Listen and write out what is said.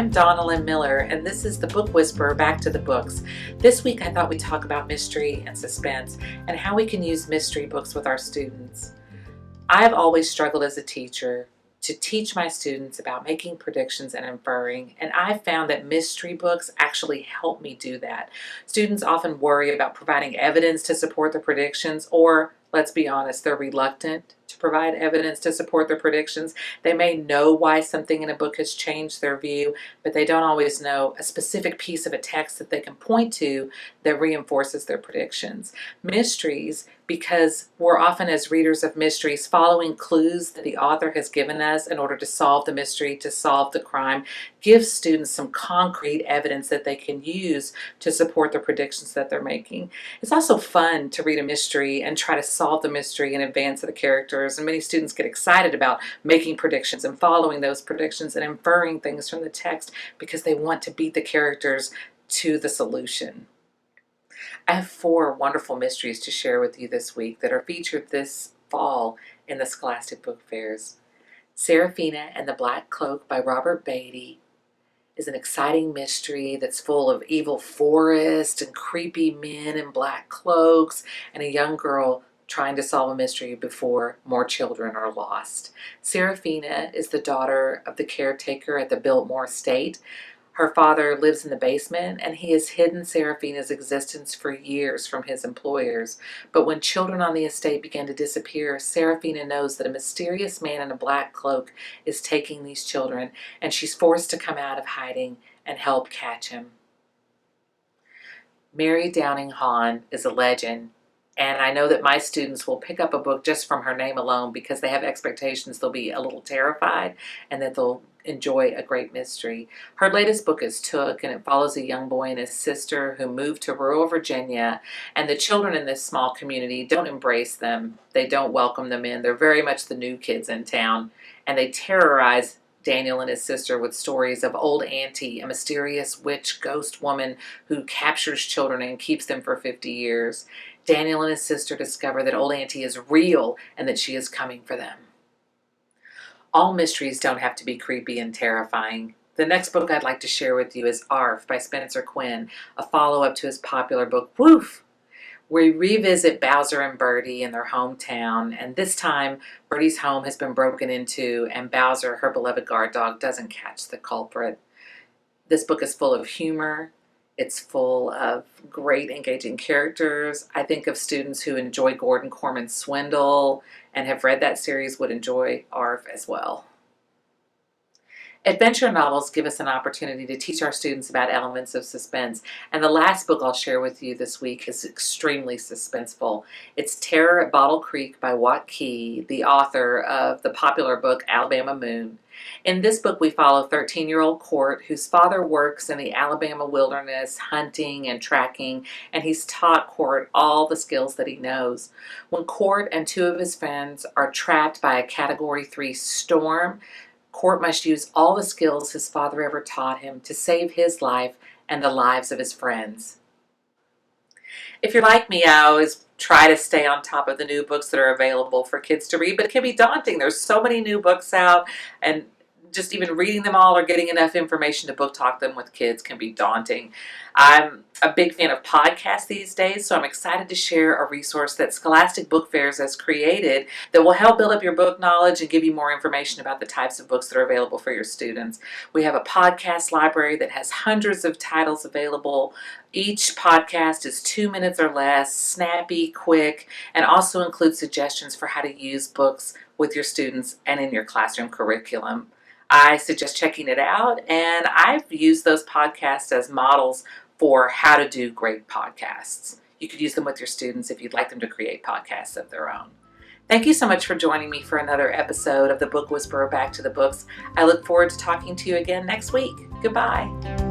I'm Donna Lynn Miller, and this is the Book Whisperer, Back to the Books. This week I thought we'd talk about mystery and suspense and how we can use mystery books with our students. I've always struggled as a teacher to teach my students about making predictions and inferring, and I've found that mystery books actually help me do that. Students often worry about providing evidence to support their predictions, or let's be honest, they're reluctant to provide evidence to support their predictions. They may know why something in a book has changed their view, but they don't always know a specific piece of a text that they can point to that reinforces their predictions. Mysteries, because we're often as readers of mysteries following clues that the author has given us in order to solve the mystery, to solve the crime, gives students some concrete evidence that they can use to support the predictions that they're making. It's also fun to read a mystery and try to solve the mystery in advance of the characters, and many students get excited about making predictions and following those predictions and inferring things from the text because they want to beat the characters to the solution. I have 4 wonderful mysteries to share with you this week that are featured this fall in the Scholastic book fairs. Sarafina and the Black Cloak by Robert Beatty is an exciting mystery that's full of evil forests and creepy men in black cloaks and a young girl trying to solve a mystery before more children are lost. Sarafina is the daughter of the caretaker at the Biltmore estate. Her father lives in the basement, and he has hidden Sarafina's existence for years from his employers. But when children on the estate begin to disappear, Sarafina knows that a mysterious man in a black cloak is taking these children, and she's forced to come out of hiding and help catch him. Mary Downing Hahn is a legend, and I know that my students will pick up a book just from her name alone because they have expectations they'll be a little terrified and that they'll enjoy a great mystery. Her latest book is Took, and it follows a young boy and his sister who moved to rural Virginia, and the children in this small community don't embrace them. They don't welcome them in. They're very much the new kids in town, and they terrorize Daniel and his sister with stories of Old Auntie, a mysterious witch ghost woman who captures children and keeps them for 50 years. Daniel and his sister discover that Old Auntie is real and that she is coming for them. All mysteries don't have to be creepy and terrifying. The next book I'd like to share with you is Arf by Spencer Quinn, a follow-up to his popular book Woof. We revisit Bowser and Birdie in their hometown, and this time Birdie's home has been broken into, and Bowser, her beloved guard dog, doesn't catch the culprit. This book is full of humor. It's full of great engaging characters. I think of students who enjoy Gordon Corman's Swindle and have read that series would enjoy Arf as well. Adventure novels give us an opportunity to teach our students about elements of suspense, and the last book I'll share with you this week is extremely suspenseful. It's Terror at Bottle Creek by Wat Key, the author of the popular book Alabama Moon. In this book, we follow 13-year-old Court, whose father works in the Alabama wilderness, hunting and tracking, and he's taught Court all the skills that he knows. When Court and 2 of his friends are trapped by a Category 3 storm, Court must use all the skills his father ever taught him to save his life and the lives of his friends. If you're like me, I always try to stay on top of the new books that are available for kids to read, but it can be daunting. There's so many new books out, and just even reading them all or getting enough information to book talk them with kids can be daunting. I'm a big fan of podcasts these days, so I'm excited to share a resource that Scholastic Book Fairs has created that will help build up your book knowledge and give you more information about the types of books that are available for your students. We have a podcast library that has hundreds of titles available. Each podcast is 2 minutes or less, snappy, quick, and also includes suggestions for how to use books with your students and in your classroom curriculum. I suggest checking it out, and I've used those podcasts as models for how to do great podcasts. You could use them with your students if you'd like them to create podcasts of their own. Thank you so much for joining me for another episode of the Book Whisperer, Back to the Books. I look forward to talking to you again next week. Goodbye.